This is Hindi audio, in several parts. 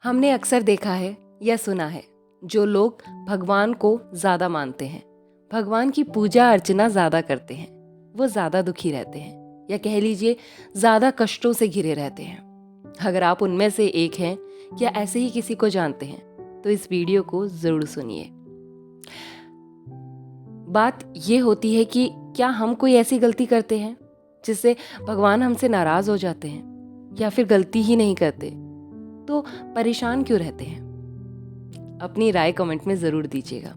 हमने अक्सर देखा है या सुना है, जो लोग भगवान को ज़्यादा मानते हैं, भगवान की पूजा अर्चना ज़्यादा करते हैं, वो ज़्यादा दुखी रहते हैं या कह लीजिए ज़्यादा कष्टों से घिरे रहते हैं। अगर आप उनमें से एक हैं या ऐसे ही किसी को जानते हैं तो इस वीडियो को ज़रूर सुनिए। बात ये होती है कि क्या हम कोई ऐसी गलती करते हैं जिससे भगवान हमसे नाराज़ हो जाते हैं, या फिर गलती ही नहीं करते तो परेशान क्यों रहते हैं? अपनी राय कमेंट में ज़रूर दीजिएगा,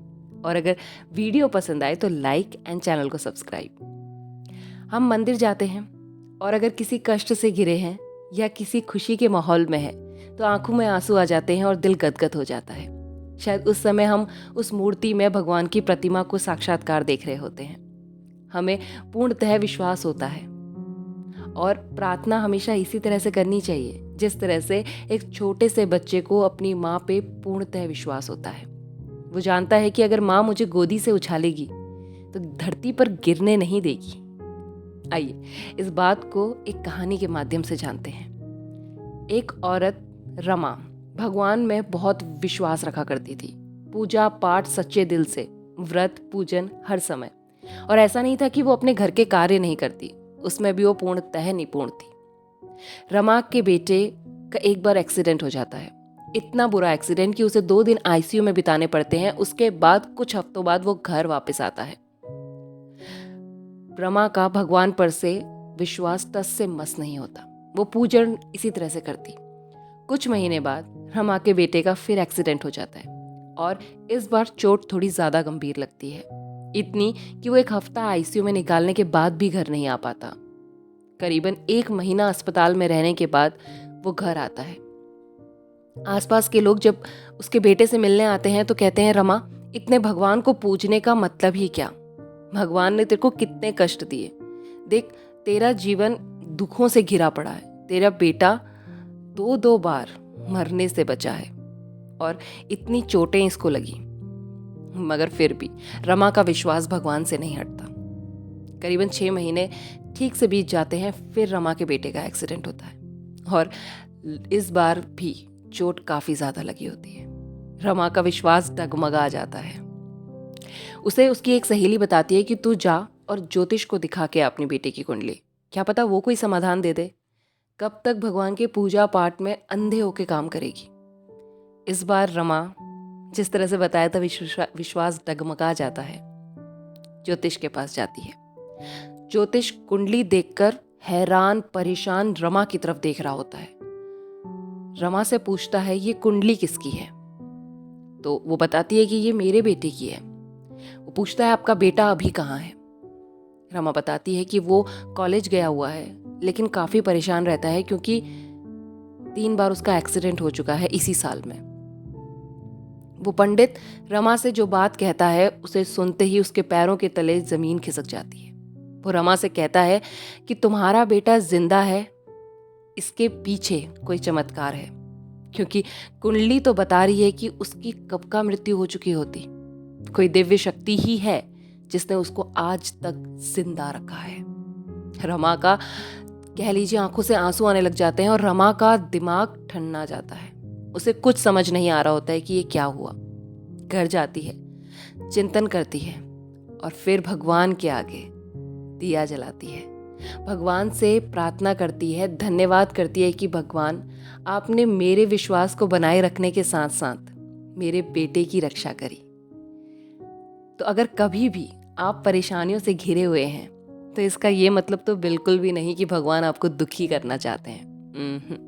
और अगर वीडियो पसंद आए तो लाइक एंड चैनल को सब्सक्राइब। हम मंदिर जाते हैं और अगर किसी कष्ट से घिरे हैं या किसी खुशी के माहौल में है तो आंखों में आंसू आ जाते हैं और दिल गदगद हो जाता है। शायद उस समय हम उस मूर्ति में भगवान की प्रतिमा को साक्षात्कार देख रहे होते हैं। हमें पूर्णतः विश्वास होता है, और प्रार्थना हमेशा इसी तरह से करनी चाहिए जिस तरह से एक छोटे से बच्चे को अपनी माँ पे पूर्णतः विश्वास होता है। वो जानता है कि अगर माँ मुझे गोदी से उछालेगी तो धरती पर गिरने नहीं देगी। आइए इस बात को एक कहानी के माध्यम से जानते हैं। एक औरत रमा भगवान में बहुत विश्वास रखा करती थी। पूजा पाठ सच्चे दिल से, व्रत पूजन हर समय। और ऐसा नहीं था कि वो अपने घर के कार्य नहीं करती, उसमें भी वो पूर्णतः निपुण थी। रमा के बेटे का एक बार एक्सीडेंट हो जाता है। इतना बुरा एक्सीडेंट कि उसे 2 दिन आईसीयू में बिताने पड़ते हैं। उसके बाद कुछ हफ्तों बाद वो घर वापस आता है। रमा का भगवान पर से विश्वास टस से मस नहीं होता। वो पूजन इसी तरह से करती। कुछ महीने बाद रमा के बेटे का फिर एक्सीडेंट हो जाता है, और इस बार चोट थोड़ी ज्यादा गंभीर लगती है, इतनी कि वो 1 हफ्ता आईसीयू में निकालने के बाद भी घर नहीं आ पाता। करीबन 1 महीना अस्पताल में रहने के बाद वो घर आता है। आसपास के लोग जब उसके बेटे से मिलने आते हैं तो कहते हैं, रमा, इतने भगवान को पूजने का मतलब ही क्या? भगवान ने तेरे को कितने कष्ट दिए। देख, तेरा जीवन दुखों से घिरा पड़ा है। तेरा बेटा 2 बार मरने से बचा है और इतनी चोटें इसको लगी। मगर फिर भी रमा का विश्वास भगवान से नहीं हटता। करीबन 6 महीने ठीक से बीत जाते हैं। फिर रमा के बेटे का एक्सीडेंट होता है, और इस बार भी चोट काफी ज्यादा लगी होती है। रमा का विश्वास डगमगा जाता है। उसे उसकी एक सहेली बताती है कि तू जा और ज्योतिष को दिखा के अपनी बेटी की कुंडली, क्या पता वो कोई समाधान दे दे। कब तक भगवान के पूजा पाठ में अंधे होके काम करेगी? इस बार रमा जिस तरह से बताया था विश्वास डगमगा जाता है। ज्योतिष के पास जाती है। ज्योतिष कुंडली देखकर हैरान परेशान रमा की तरफ देख रहा होता है। रमा से पूछता है, ये कुंडली किसकी है? तो वो बताती है कि ये मेरे बेटे की है। वो पूछता है, आपका बेटा अभी कहाँ है? रमा बताती है कि वो कॉलेज गया हुआ है, लेकिन काफी परेशान रहता है क्योंकि 3 बार उसका एक्सीडेंट हो चुका है इसी साल में। वो पंडित रमा से जो बात कहता है उसे सुनते ही उसके पैरों के तले जमीन खिसक जाती है। वो रमा से कहता है कि तुम्हारा बेटा जिंदा है, इसके पीछे कोई चमत्कार है, क्योंकि कुंडली तो बता रही है कि उसकी कब का मृत्यु हो चुकी होती। कोई दिव्य शक्ति ही है जिसने उसको आज तक जिंदा रखा है। रमा का कह लीजिए आंखों से आंसू आने लग जाते हैं और रमा का दिमाग ठंडा जाता है। उसे कुछ समझ नहीं आ रहा होता है कि ये क्या हुआ। घर जाती है, चिंतन करती है और फिर भगवान के आगे दिया जलाती है। भगवान से प्रार्थना करती है, धन्यवाद करती है कि भगवान, आपने मेरे विश्वास को बनाए रखने के साथ साथ मेरे बेटे की रक्षा करी। तो अगर कभी भी आप परेशानियों से घिरे हुए हैं तो इसका ये मतलब तो बिल्कुल भी नहीं कि भगवान आपको दुखी करना चाहते हैं।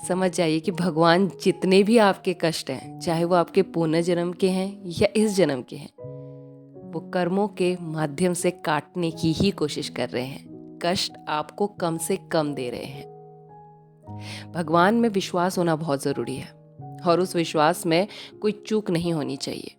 समझ जाइए कि भगवान जितने भी आपके कष्ट हैं, चाहे वो आपके पुनर्जन्म के हैं या इस जन्म के हैं, वो कर्मों के माध्यम से काटने की ही कोशिश कर रहे हैं। कष्ट आपको कम से कम दे रहे हैं। भगवान में विश्वास होना बहुत जरूरी है, और उस विश्वास में कोई चूक नहीं होनी चाहिए।